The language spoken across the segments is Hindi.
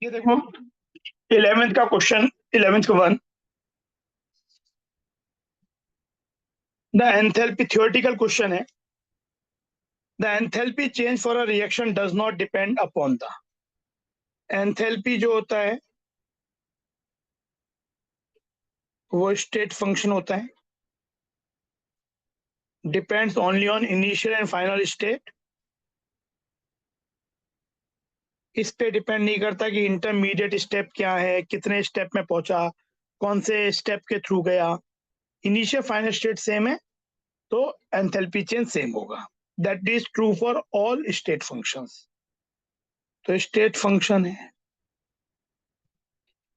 ये देखो 11th का क्वेश्चन 11th का one the enthalpy theoretical question है the enthalpy change for a reaction does not depend upon the enthalpy जो होता है वो स्टेट फंक्शन होता है depends only on initial and final state इस पे डिपेंड नहीं करता कि इंटरमीडिएट स्टेप क्या है कितने स्टेप में पहुंचा कौन से स्टेप के थ्रू गया इनिशियल फाइनल स्टेट सेम है तो एंथैल्पी चेंज सेम होगा that is true for all state functions तो स्टेट फंक्शन है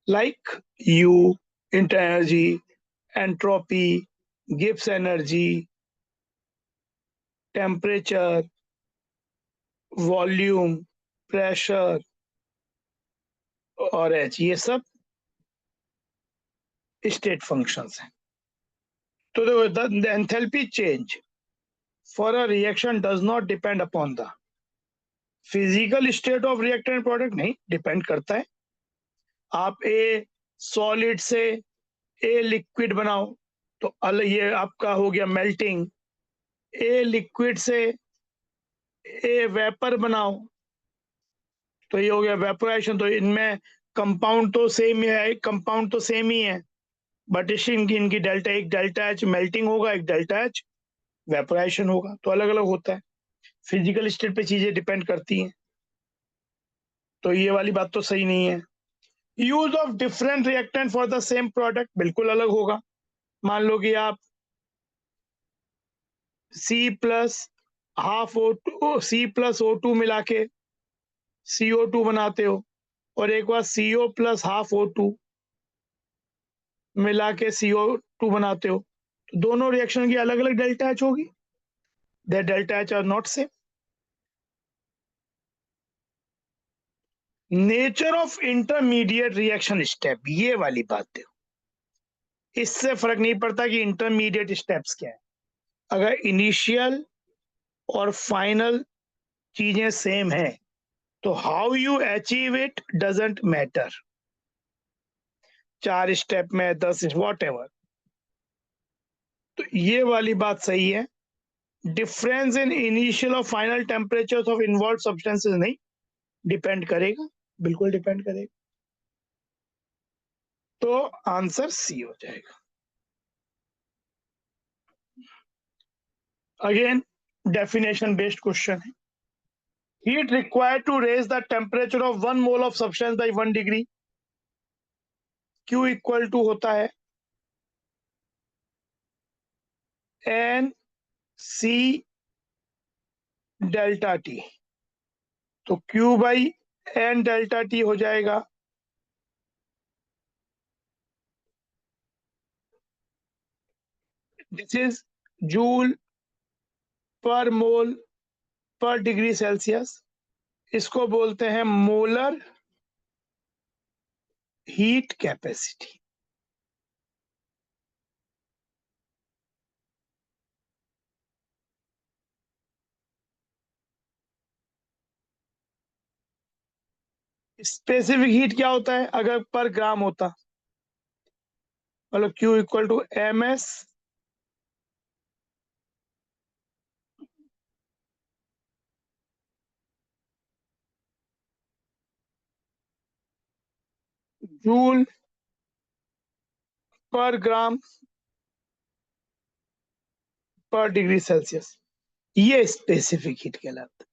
like U, inter energy, entropy, Gibbs energy, temperature, volume, pressure और H ये सब स्टेट फंक्शंस हैं तो देखो the enthalpy change for a reaction does not depend upon the physical state of reactant product नहीं डिपेंड करता है आप ए सॉलिड से ए लिक्विड बनाओ तो अलग ये आपका हो गया मेल्टिंग ए लिक्विड से ए वेपर बनाओ तो ये हो गया वेपोराइजेशन तो इनमें कंपाउंड तो सेम है कंपाउंड तो सेम ही है बट इनकी डेल्टा एक डेल्टा एच मेल्टिंग होगा एक डेल्टा एच वेपोराइजेशन होगा तो अलग अलग होता है फिजिकल स्टेट पे चीजें डिपेंड करती हैं तो ये वाली बात तो सही नहीं है use of different reactant for the same product बिल्कुल अलग होगा मान लो कि आप C plus half O two C plus O two मिला के CO2 बनाते हो और एक बार CO प्लस हाफ O2 मिला के CO2 बनाते हो तो दोनों रिएक्शन की अलग अलग डेल्टा एच होगी the delta H R not same nature of intermediate reaction step ये वाली बात है इससे फर्क नहीं पड़ता कि इंटरमीडिएट स्टेप्स क्या है अगर इनिशियल और फाइनल चीजें सेम है तो how you achieve it doesn't matter 4 step में 10 वॉट एवर तो ये वाली बात सही है डिफरेंस इन इनिशियल और final temperature of involve substances नहीं डिपेंड करेगा बिल्कुल डिपेंड करेगा तो आंसर सी हो जाएगा अगेन डेफिनेशन बेस्ड क्वेश्चन है heat required to raise the temperature of 1 mole of substance by 1 degree Q equal to होता है N C डेल्टा T तो Q by N delta T हो जाएगा दिस इज जूल पर मोल पर डिग्री सेल्सियस इसको बोलते हैं molar heat capacity specific heat क्या होता है अगर पर ग्राम होता मतलब Q equal to MS joule per gram per degree Celsius ये स्पेसिफिक हीट कहलाता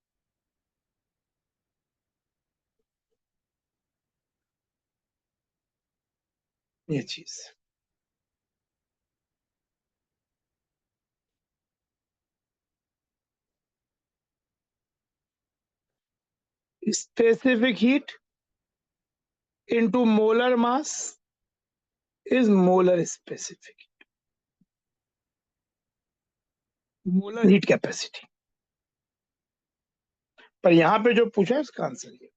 है ये चीज specific heat into molar mass is molar specific molar heat capacity पर यहां पे जो पूछा है उसका आंसर ये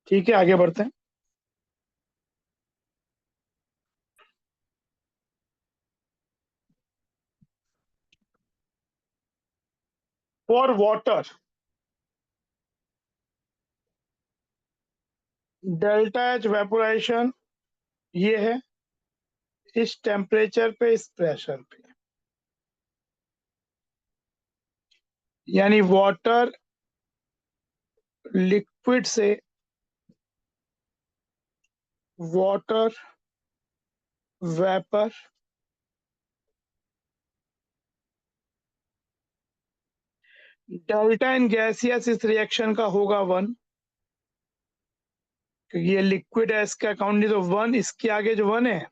ठीक है आगे बढ़ते हैं for water delta H vaporisation ये है इस टेम्परेचर पे, इस प्रेशर पे, यानी वाटर लिक्विड से water vapour delta n gaseous इस रिएक्शन का होगा 1, क्योंकि ये लिक्विड है, इसका काउंट नहीं, तो 1, इसके आगे जो 1 है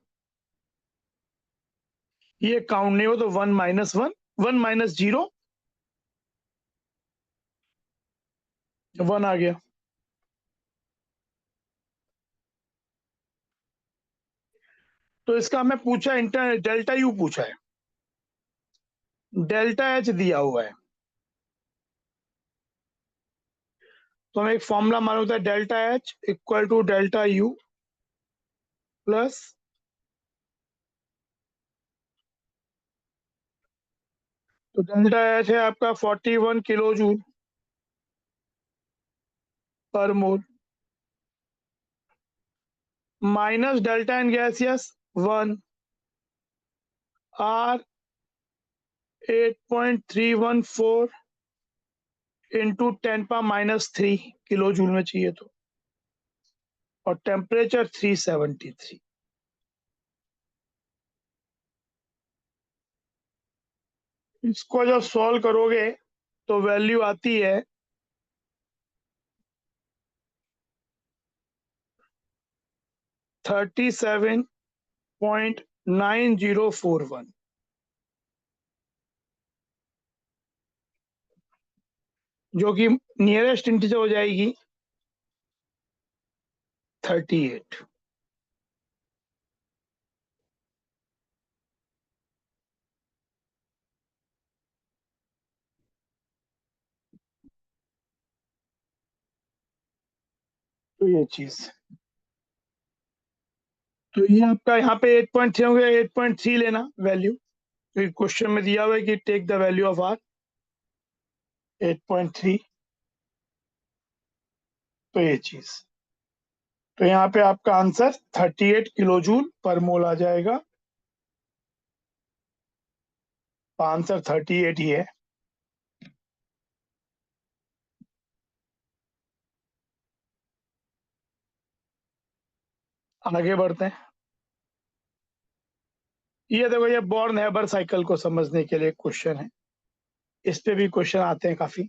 ये काउंट नहीं हो, तो 1 माइनस 1, 1 माइनस 0, 1 आ गया। तो इसका हमें पूछा इंटर डेल्टा यू पूछा है, डेल्टा एच दिया हुआ है, तो हमें एक फॉर्मूला मालूम होता है, delta H equal to delta U plus, तो डेल्टा एच है आपका 41 kilo joule per mole, minus delta N gaseous 1 R 8.314 into 10⁻³ kilo joule में चाहिए तो, और टेम्परेचर 373। इसको जब सॉल्व करोगे तो वैल्यू आती है 37.9041, जो कि नियरेस्ट इंटीजर हो जाएगी 38। तो ये चीज, तो ये आपका यहाँ पे 8.3 हो गया, 8.3 लेना वैल्यू, क्योंकि क्वेश्चन में दिया हुआ है कि take the value of R 8.3, तो ये चीज, तो यहाँ पे आपका आंसर 38 किलो जूल पर मोल आ जाएगा, आंसर 38 ही है। आगे बढ़ते हैं, ये देखो, ये बॉर्न हेबर साइकिल को समझने के लिए क्वेश्चन है, इस पे भी क्वेश्चन आते हैं काफी।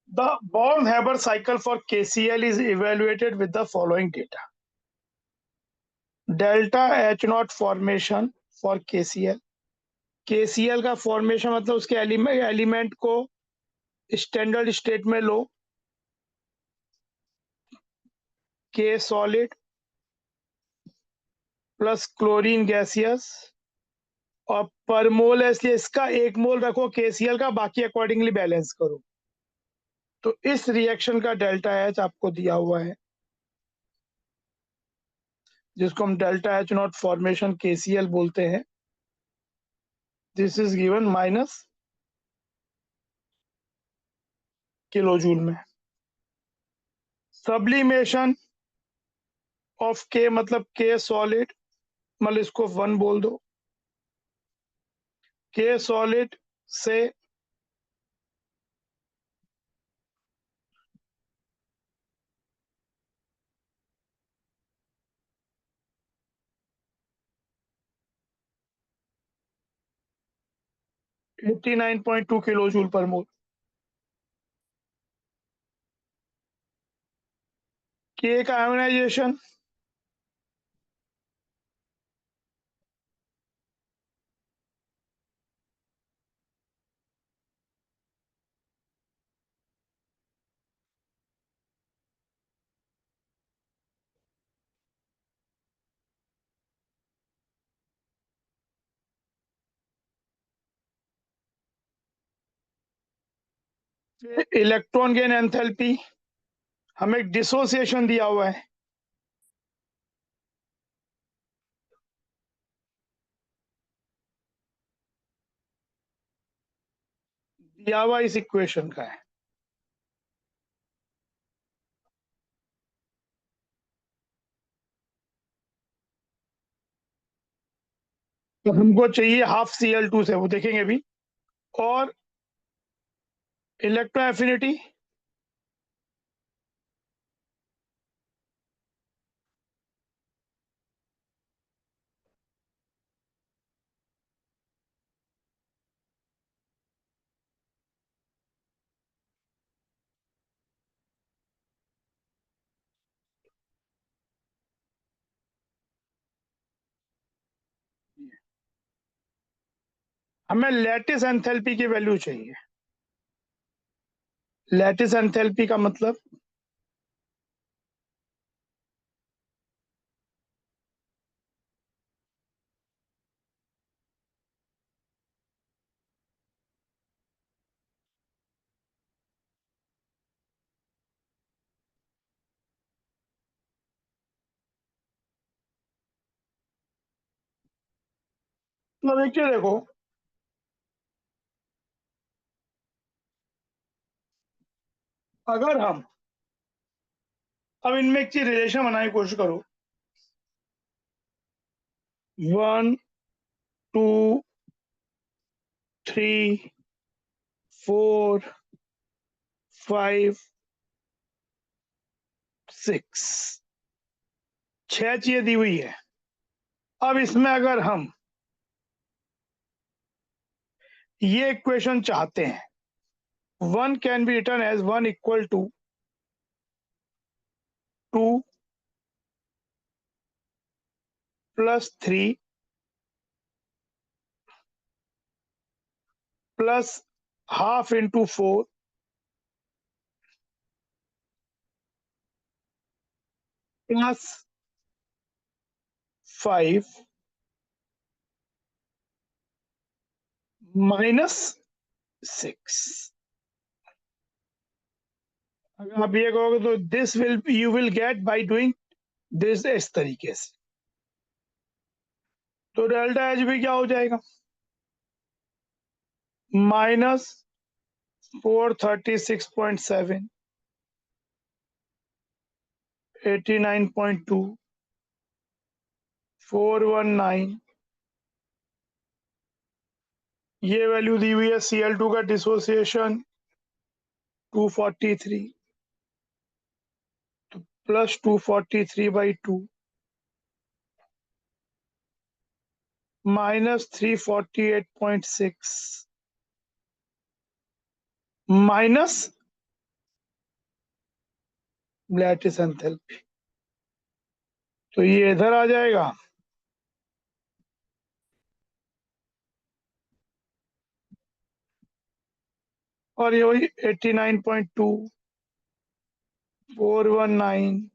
The Born Haber cycle for KCl is evaluated with the following data, delta H not formation for KCl, KCl का फॉर्मेशन मतलब उसके एलिमेंट को स्टैंडर्ड स्टेट में लो, के सॉलिड प्लस क्लोरीन गैसियस, और पर मोल है इसलिए इसका 1 मोल रखो केसीएल का, बाकी अकॉर्डिंगली बैलेंस करो। तो इस रिएक्शन का डेल्टा एच आपको दिया हुआ है, जिसको हम delta H not formation KCL बोलते हैं, this is given minus kilo joule में। सब्लिमेशन ऑफ के मतलब के सॉलिड, मतलब इसको 1 बोल दो, के सॉलिड से 89.2 किलो जूल पर मोल, के का आयोनाइजेशन इलेक्ट्रॉन गेन एंथैल्पी, हमें डिसोसिएशन दिया हुआ है, दिया हुआ इस इक्वेशन का है। तो हमको चाहिए हाफ Cl2 से, वो देखेंगे अभी। और इलेक्ट्रो एफिनिटी हमें लैटिस एंथैल्पी की वैल्यू चाहिए। लैटिस एंथैल्पी का मतलब तो देखिए, देखो अगर हम अब इनमें एक चीज रिलेशन बनाने की कोशिश करो। 1 2 3 4 5 6, 6 चीजें दी हुई है। अब इसमें अगर हम ये इक्वेशन चाहते हैं, 1 can be written as 1 equal to 2 plus 3 plus half into 4 plus 5 minus 6। अगर आप ये कहोगे तो this will you will get by doing this इस तरीके से। तो डेल्टा एच भी क्या हो जाएगा? माइनस 436.7, 89.2, 419। ये वैल्यू दी हुई है Cl2 का डिसोसिएशन 243, तो plus 243/2 minus 348.6 minus lattice enthalpy. तो ये इधर आ जाएगा, और ये वही 89.2, 419।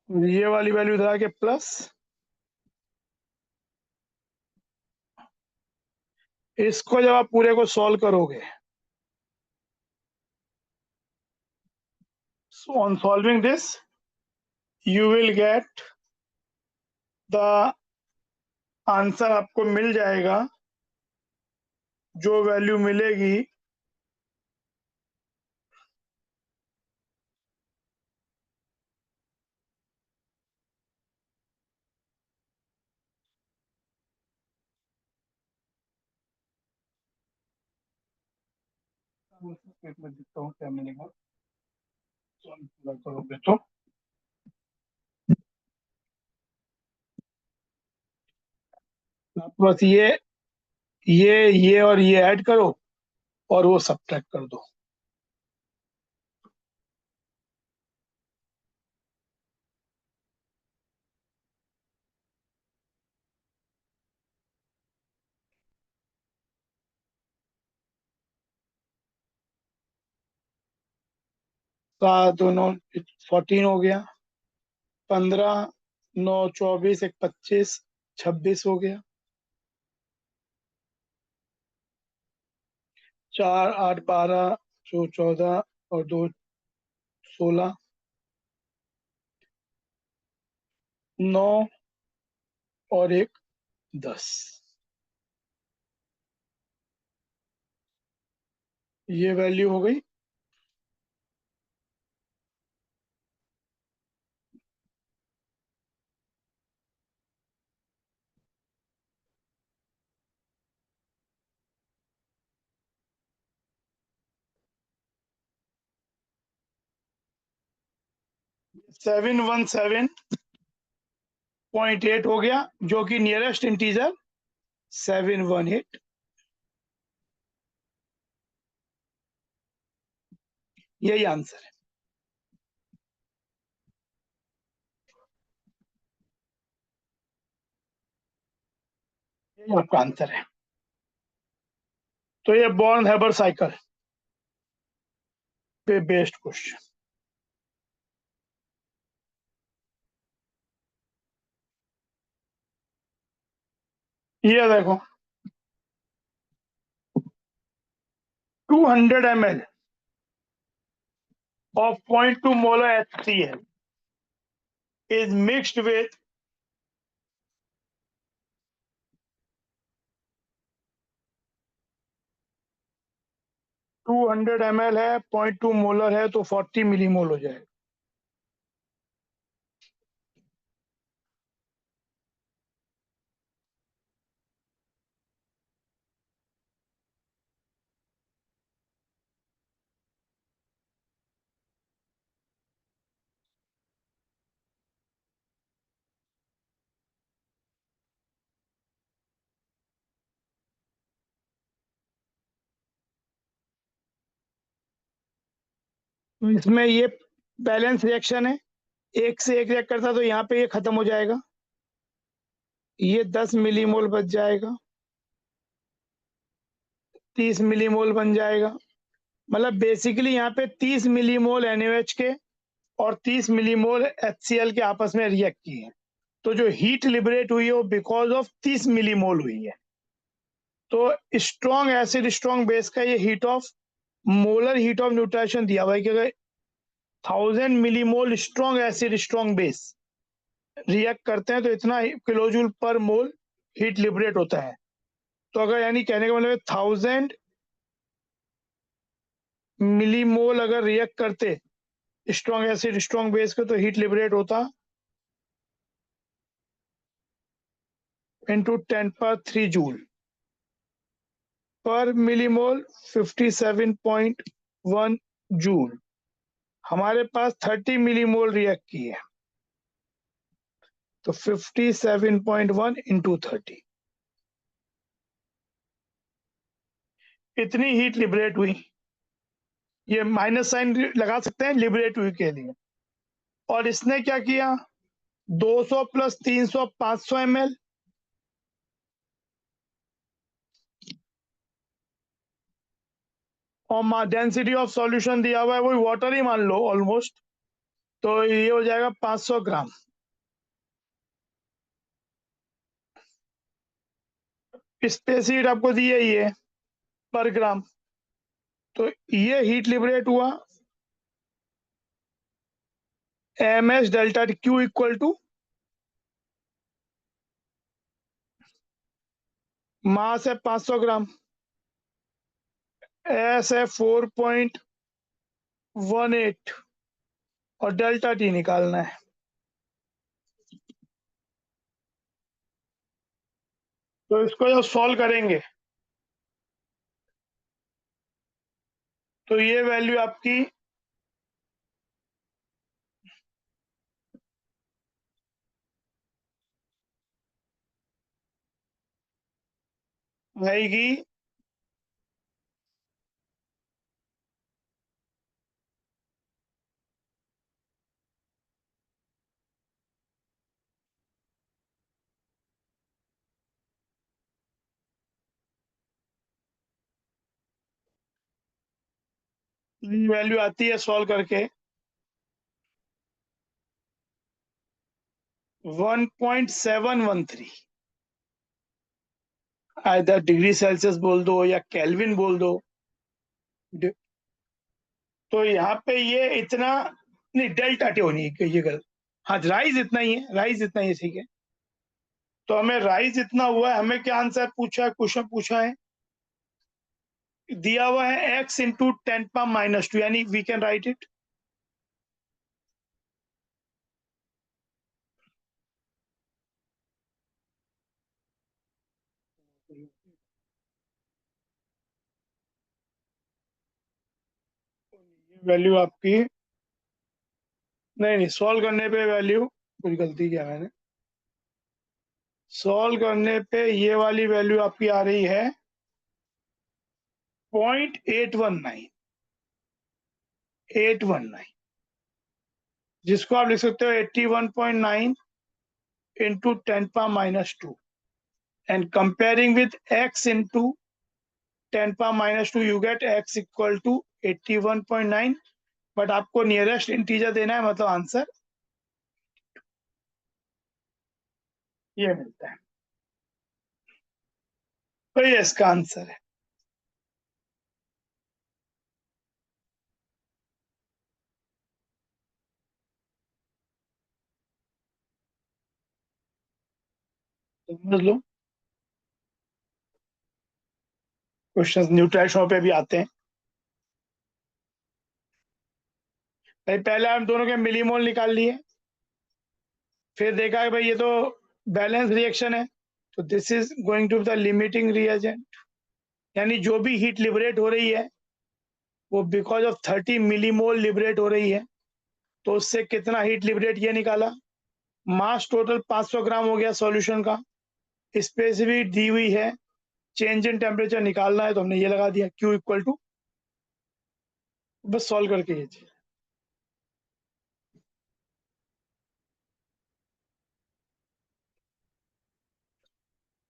ये वाली वैल्यू इधर आके प्लस, इसको जब आप पूरे को सॉल्व करोगे, so on solving this you will get the answer आपको मिल जाएगा, जो वैल्यू मिलेगी में देखता हूँ क्या मिलेगा। सॉल्व पूरा करोगे तो आप बस ये और ये ऐड करो और वो सब्ट्रैक्ट कर दो। दोनों 14 हो गया, 15 9 24 1 25 26 हो गया, 4 8 12 जो 14 और 2 16, 9 और एक 10, ये वैल्यू हो गई 717.8 हो गया, जो कि नियरेस्ट इंटीजर 718, यही आंसर है, यही आपका आंसर है। तो ये बॉर्न हैबर साइकिल पे बेस्ड क्वेश्चन। ये देखो 200 ml of 0.2 molar HCl is mixed with 200 ml है, 0.2 मोलर है, तो 40 मिलीमोल हो जाएगा। तो इसमें ये बैलेंस रिएक्शन है, एक से एक रिएक्ट करता, तो यहाँ पे ये खत्म हो जाएगा, ये 10 मिलीमोल बच जाएगा, 30 मिलीमोल बन जाएगा। मतलब बेसिकली यहाँ पे 30 मिलीमोल NaOH के और 30 मिलीमोल HCl के आपस में रिएक्ट किए हैं। तो जो हीट लिबरेट हुई है वो बिकॉज ऑफ 30 मिलीमोल हुई है। तो स्ट्रॉन्ग एसिड स्ट्रॉन्ग बेस का ये heat of molar heat of nutrition दिया भाई कि अगर 1000 millimole strong acid strong base react करते हैं तो इतना किलोजूल पर मोल हीट लिबरेट होता है। तो अगर यानी कहने का मतलब 1000 मिलीमोल अगर रिएक्ट करते स्ट्रॉन्ग एसिड स्ट्रॉन्ग बेस को, तो हीट लिबरेट होता इंटू 10⁻³ जूल पर मिलीमोल, 57.1 जूल। हमारे पास 30 मिलीमोल रिएक्ट की है, तो 57.1 इंटू 30, इतनी हीट लिबरेट हुई। ये माइनस साइन लगा सकते हैं लिबरेट हुई के लिए। और इसने क्या किया, 200 + 300 500 ml, और डेंसिटी ऑफ सॉल्यूशन दिया हुआ है वही वाटर ही मान लो ऑलमोस्ट, तो ये हो जाएगा 500 ग्राम। स्पेस हीट आपको दी है ये पर ग्राम, तो ये हीट लिबरेट हुआ MS delta Q equal to mass है 500 ग्राम, S है 4.18 और डेल्टा T निकालना है। तो इसको जब सॉल्व करेंगे तो ये वैल्यू आपकी आएगी 1.713, आइदर डिग्री सेल्सियस बोल दो या केल्विन बोल दो। तो यहाँ पे ये इतना नहीं, डेल्टा टी होनी है ये गलत, हाँ, राइज इतना ही है, राइज इतना ही है, ठीक है। तो हमें राइज इतना हुआ है, हमें क्या आंसर पूछा है, क्वेश्चन पूछा है, दिया हुआ है x इंटू 10⁻², यानी we can write it value आपकी, नहीं नहीं, सॉल्व करने पे वैल्यू, कुछ गलती किया मैंने, सॉल्व करने पे ये वाली वैल्यू आपकी आ रही है 0.819, 819, जिसको आप लिख सकते हो 81.9 into 10⁻², and comparing with x into 10⁻², you get x equal to 81.9, but आपको नियरेस्ट इंटीजर देना है, मतलब आंसर ये मिलता है, तो ये इसका आंसर है। तो समझ लो, क्वेश्चंस न्यूट्रल शो पे भी आते हैं। भाई पहले हम दोनों के मिलीमोल निकाल लिए, फिर देखा कि भाई ये तो बैलेंस रिएक्शन है, तो this is going to the limiting reagent, यानी जो भी हीट लिबरेट हो रही है वो बिकॉज ऑफ 30 मिलीमोल लिबरेट हो रही है, तो उससे कितना हीट लिबरेट ये निकाला, मास टोटल 500 ग्राम हो गया सॉल्यूशन का, स्पेसिफिक दी हुई है, चेंज इन टेम्परेचर निकालना है, तो हमने ये लगा दिया Q इक्वल टू, बस सॉल्व करके ये चीज।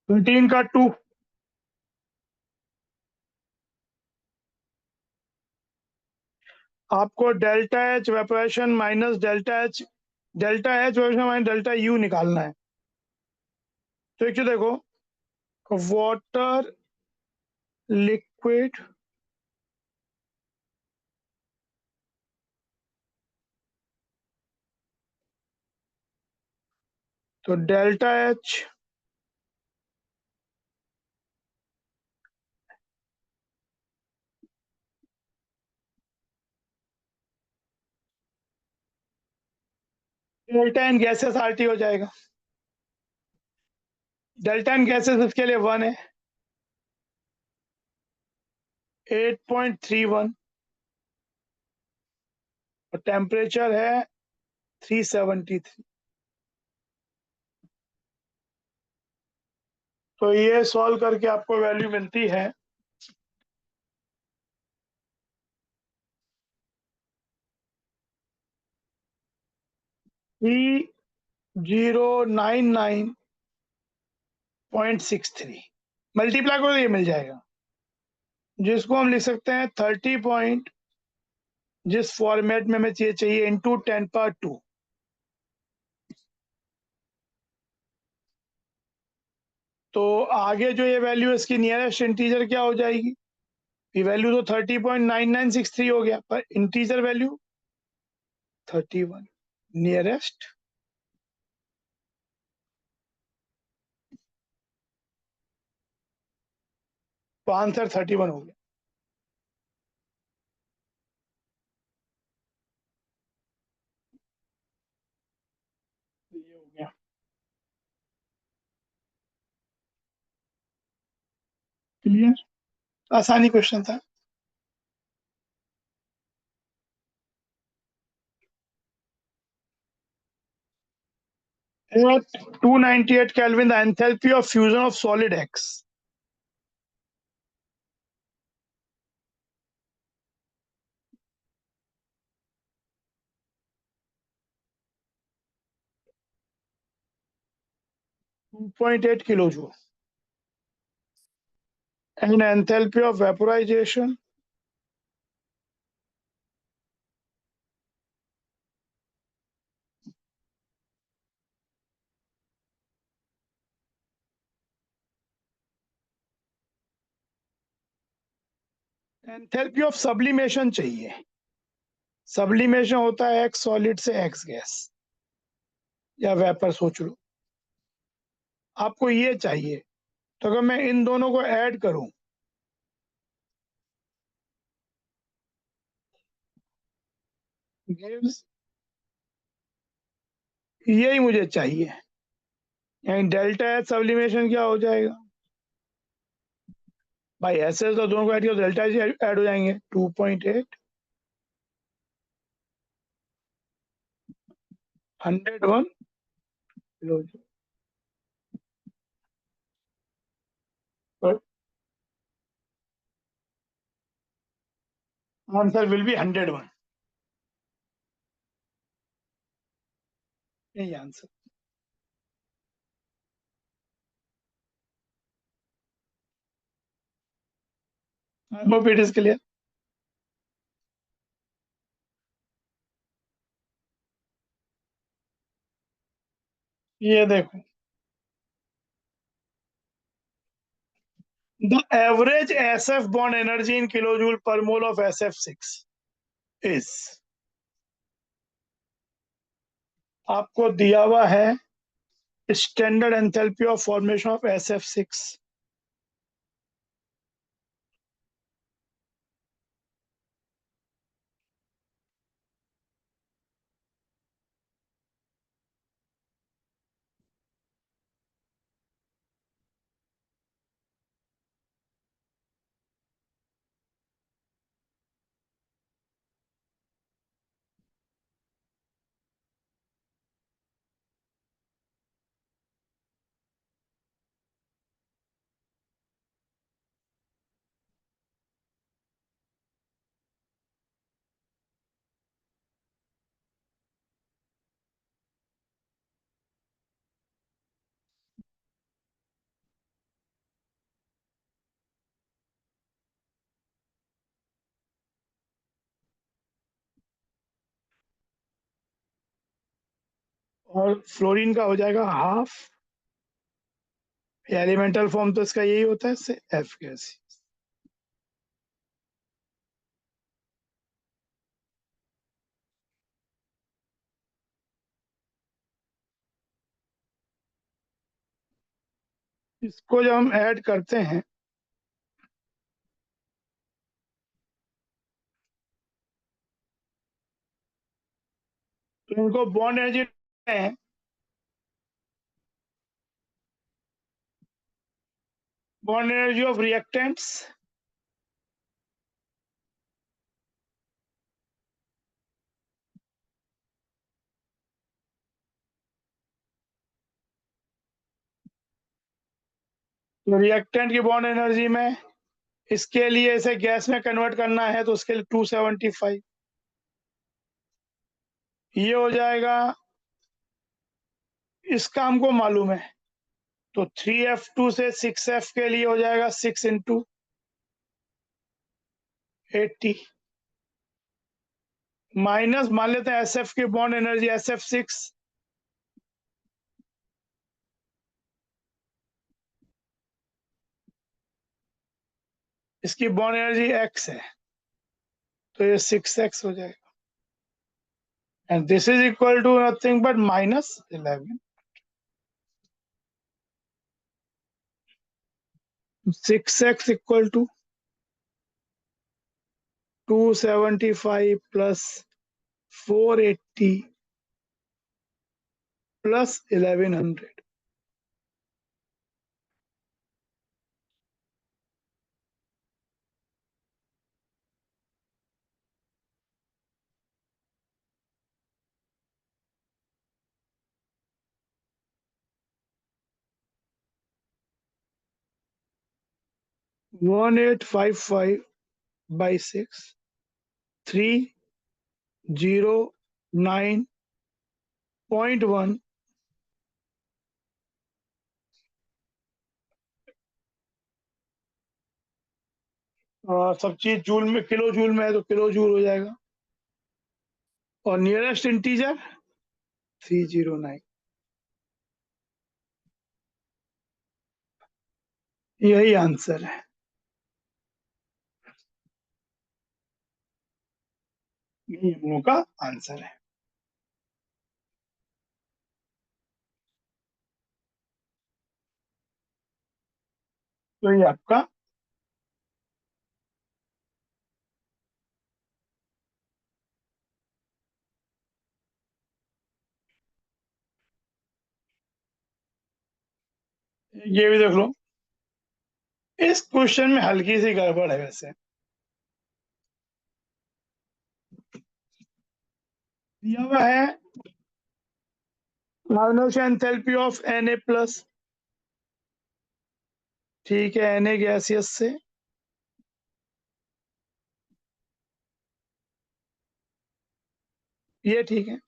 13 का 2, आपको delta H vaporisation minus delta H vaporisation minus delta U निकालना है। तो एक देखो, वाटर लिक्विड तो delta H delta n gases RT हो जाएगा, डेल्टा एन गैसेस इसके लिए 1 है, 8.31, और टेम्परेचर है 373। तो ये सॉल्व करके आपको वैल्यू मिलती है 3099.63, मल्टीप्लाई करो तो ये मिल जाएगा, जिसको हम लिख सकते हैं 30 पॉइंट, जिस फॉर्मेट में हमें चाहिए इंटू 10⁻²। तो आगे जो ये वैल्यू है इसकी नियरेस्ट इंटीजर क्या हो जाएगी, ये वैल्यू तो 30.9963 हो गया, पर इंटीजर वैल्यू 31, नियरेस्ट, तो आंसर 31 हो गया, ये हो गया क्लियर, आसानी क्वेश्चन था। At 298 Kelvin, the enthalpy of fusion of solid X. (2.8 kilojoule). And enthalpy of vaporization. Enthalpy of sublimation चाहिए, सब्लिमेशन होता है एक्स सॉलिड से एक्स गैस, या वेपर सोच लो, आपको ये चाहिए। तो अगर मैं इन दोनों को ऐड करूं, गिव्स, यही मुझे चाहिए। यानी डेल्टा एच सब्लिमेशन क्या हो जाएगा भाई, ऐसे तो दोनों को ऐड किया डेल्टा एच ऐड हो जाएंगे, 2.8 101 kilo joule. Answer will be 101, यही answer. I hope it is clear. ये देखो, the average SF bond energy in kilo joule per mole of SF6 is, आपको दिया हुआ है standard enthalpy of formation of SF6। और फ्लोरीन का हो जाएगा हाफ, एलिमेंटल फॉर्म तो इसका यही होता है, से F गैस। इसको जब हम ऐड करते हैं तो इनको बॉन्ड एनर्जी है, बॉन्ड एनर्जी ऑफ रिएक्टेंट्स तो रिएक्टेंट की बॉन्ड एनर्जी में, इसके लिए इसे गैस में कन्वर्ट करना है तो उसके लिए 275, ये हो जाएगा। इसका हमको मालूम है, तो 3F2 से 6F के लिए हो जाएगा 6 × 80, माइनस मान लेते हैं SF की बॉन्ड एनर्जी SF6, इसकी बॉन्ड एनर्जी X है, तो ये 6X हो जाएगा। And this is equal to nothing but -11, 6X equal to 275 plus 480 plus 1100। One 1855/6, 309.1, सब चीज जूल में, किलो जूल में है तो किलो जूल हो जाएगा। और नियरेस्ट इंटीजर 309, यही आंसर है, यही हम लोग का आंसर है। तो ये आपका ये भी देख लो। इस क्वेश्चन में हल्की सी गड़बड़ है वैसे। दिया हुआ है माइनस एंथैल्पी ऑफ Na+, ठीक है, Na गैसियस से ये ठीक है।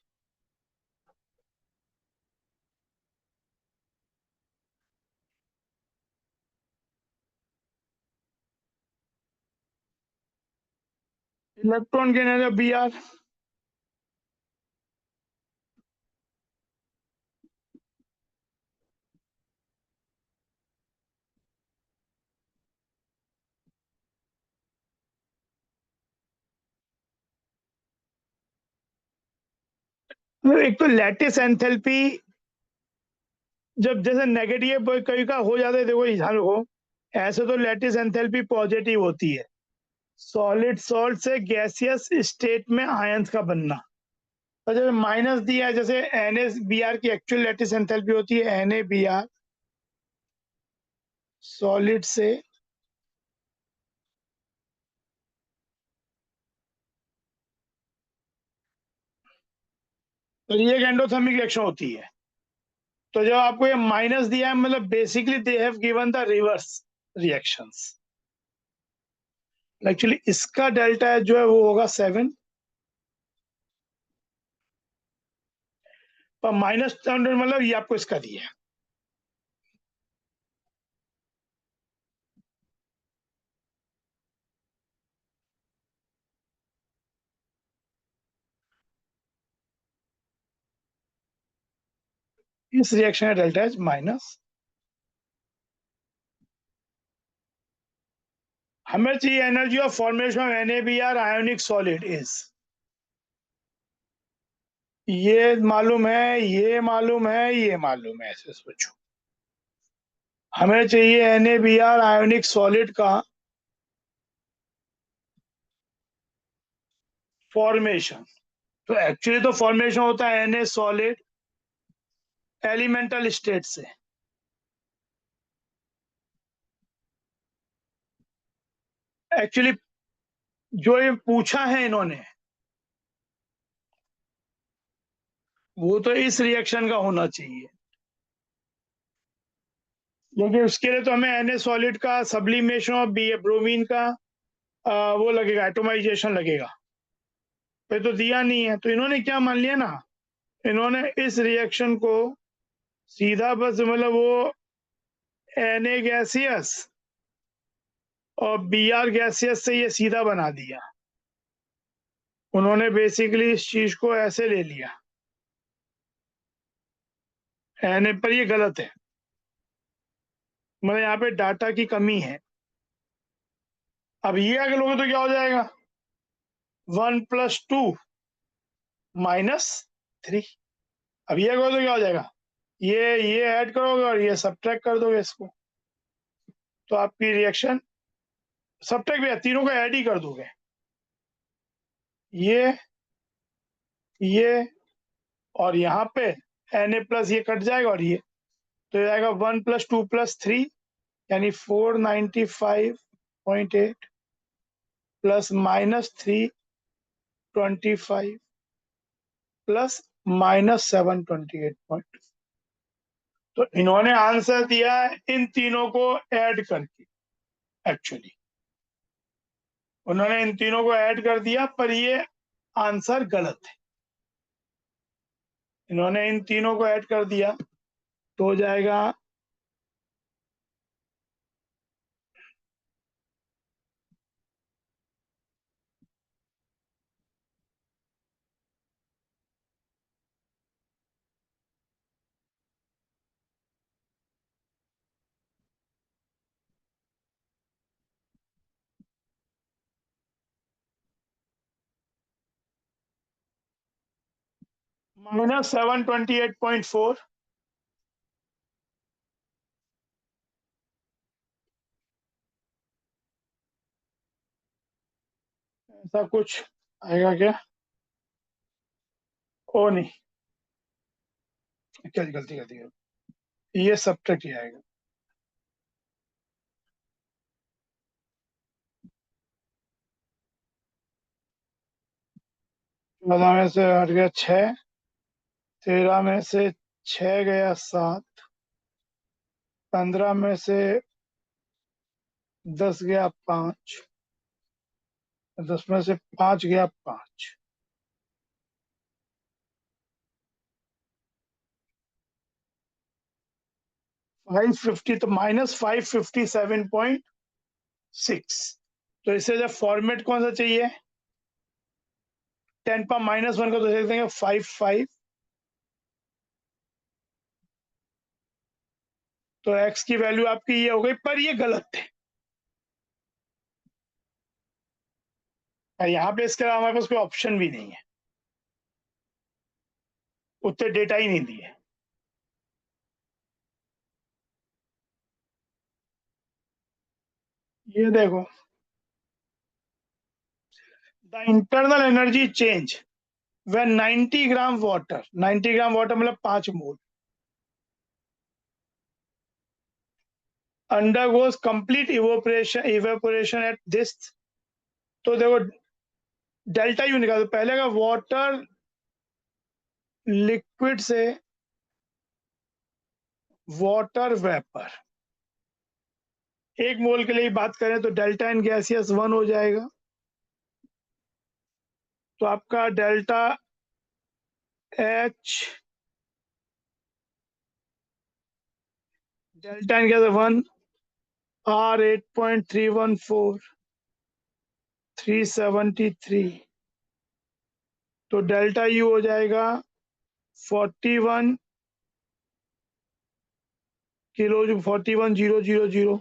इलेक्ट्रॉन की एनर्जी Br, एक तो लैटिस एंथैल्पी जब जैसे नेगेटिव कई का हो जाता है, देखो ध्यान रखो, ऐसे तो लैटिस एंथैल्पी पॉजिटिव होती है, सॉलिड सॉल्ट से गैसियस स्टेट में आयंस का बनना। तो जैसे माइनस दिया है, जैसे NaBr की एक्चुअल लैटिस एंथैल्पी होती है NaBr सॉलिड से तो ये एक एंडोथर्मिक रिएक्शन होती है। तो जब आपको ये माइनस दिया है, मतलब basically they have given the reverse reactions. Actually इसका डेल्टा जो है वो होगा 7, पर -100 मतलब ये आपको इसका दिया है। इस रिएक्शन का डेल्टा है माइनस। हमें चाहिए energy of formation of NaBr ionic solid is, ये मालूम है, ये मालूम है, ये मालूम है, ऐसे सोचो। हमें चाहिए NaBr आयोनिक सॉलिड का फॉर्मेशन। तो एक्चुअली तो फॉर्मेशन होता है Na सॉलिड एलिमेंटल स्टेट से। एक्चुअली जो ये पूछा है इन्होंने वो तो इस रिएक्शन का होना चाहिए, लेकिन उसके लिए तो हमें Na सॉलिड का सब्लिमेशन और ब्रोमीन का वो लगेगा, एटोमाइजेशन लगेगा। ये तो दिया नहीं है, तो इन्होंने क्या मान लिया ना, इन्होंने इस रिएक्शन को सीधा बस मतलब वो Na गैसियस और Br गैसियस से ये सीधा बना दिया। उन्होंने बेसिकली इस चीज को ऐसे ले लिया Na, पर ये गलत है, मतलब यहाँ पे डाटा की कमी है। अब ये अगर लोगे तो क्या हो जाएगा, 1 + 2 -3। अब ये करो तो क्या हो जाएगा, ये ऐड करोगे और ये सब्ट्रैक्ट कर दोगे इसको, तो आपकी रिएक्शन सब्ट्रैक्ट भी है, तीनों को ऐड ही कर दोगे, ये और यहाँ पे Na+ ये कट जाएगा और ये तो ये आएगा 1 + 2 + 3 यानी 495.8 प्लस -325 प्लस -728 तो इन्होंने आंसर दिया है इन तीनों को ऐड करके। एक्चुअली उन्होंने इन तीनों को ऐड कर दिया, पर ये आंसर गलत है। इन्होंने इन तीनों को ऐड कर दिया तो हो जाएगा -728.4 ऐसा कुछ आएगा क्या? ओ नहीं, क्या गलती गलती है, ये सब्ट्रैक्ट ही आएगा। चौदह में से हट गया 6, 13 में से 6 गया 7, 15 में से 10 गया 5, 10 में से 5 गया 5। 550, तो -557.6। तो इससे जब फॉर्मेट कौन सा चाहिए, 10 पर -1 का, तो देख देंगे 55। तो x की वैल्यू आपकी ये हो गई, पर ये गलत है। और यहाँ पे इसके अलावा हमारे पास कोई ऑप्शन भी नहीं है, उतने डेटा ही नहीं दिए। ये देखो, the internal energy change when 90 gram water, 90 gram water मतलब 5 मोल, undergoes complete evaporation at this। तो देखो, डेल्टा यू निकालो पहले का, वाटर लिक्विड से वाटर वेपर, 1 मोल के लिए बात करें तो डेल्टा इन गैसियस 1 हो जाएगा। तो आपका delta H, delta n gas 1, R 8.314, 373। तो डेल्टा यू हो जाएगा 41 किलो, 41,000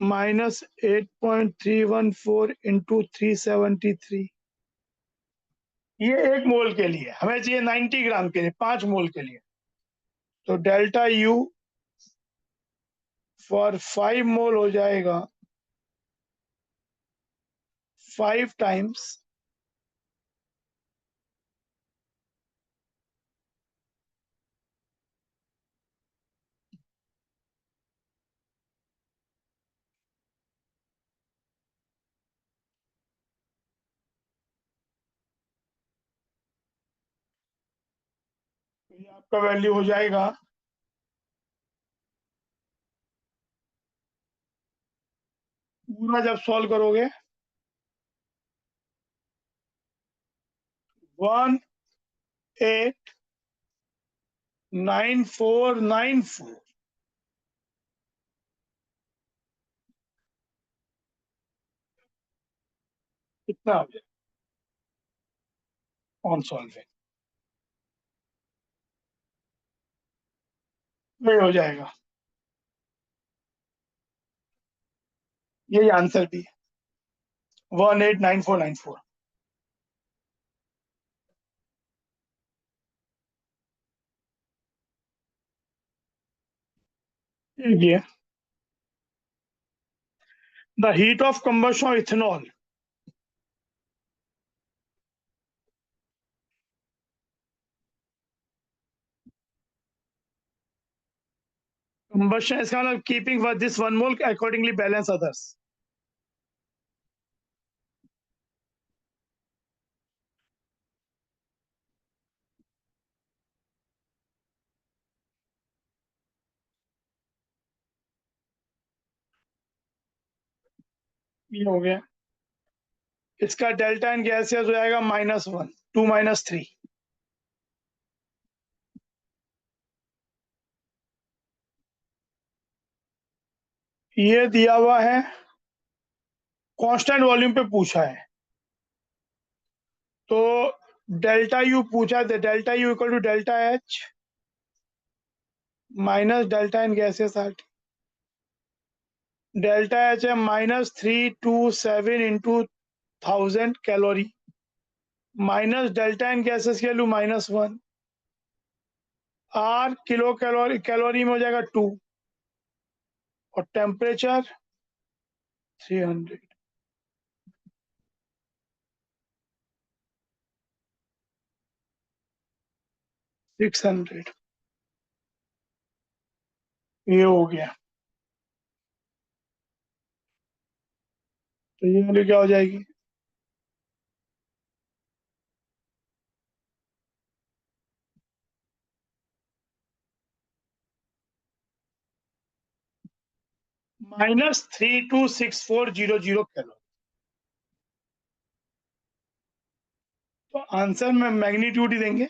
-8.314 × 373। ये 1 मोल के लिए, हमें चाहिए 90 ग्राम के लिए, 5 मोल के लिए। तो डेल्टा यू फॉर 5 मोल हो जाएगा 5 टाइम्स ये आपका वैल्यू हो जाएगा, पूरा जब सॉल्व करोगे 189494, कितना हो जाएगा ऑन सॉल्विंग, ये हो जाएगा, यही आंसर भी है, 189494। ये the heat of combustion of ethanol, combustion इसका मतलब keeping this 1 mole accordingly balance others. ये हो गया, इसका डेल्टा इन गैसियस हो जाएगा -1, 2 - 3। ये दिया हुआ है, कांस्टेंट वॉल्यूम पे पूछा है, तो डेल्टा यू पूछा है, delta U equal to delta H minus delta n gaseous R T. Delta H है -327 × 1000 calorie, minus delta n gases की value -1, R kilo calorie, calorie में हो जाएगा 2, और टेम्परेचर 300। 600, ये हो गया। तो ये वैल्यू क्या हो जाएगी? -326,400 किलो। तो आंसर में मैग्नीट्यूड ही देंगे।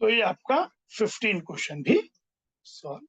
तो ये आपका 15 क्वेश्चन भी सॉल्व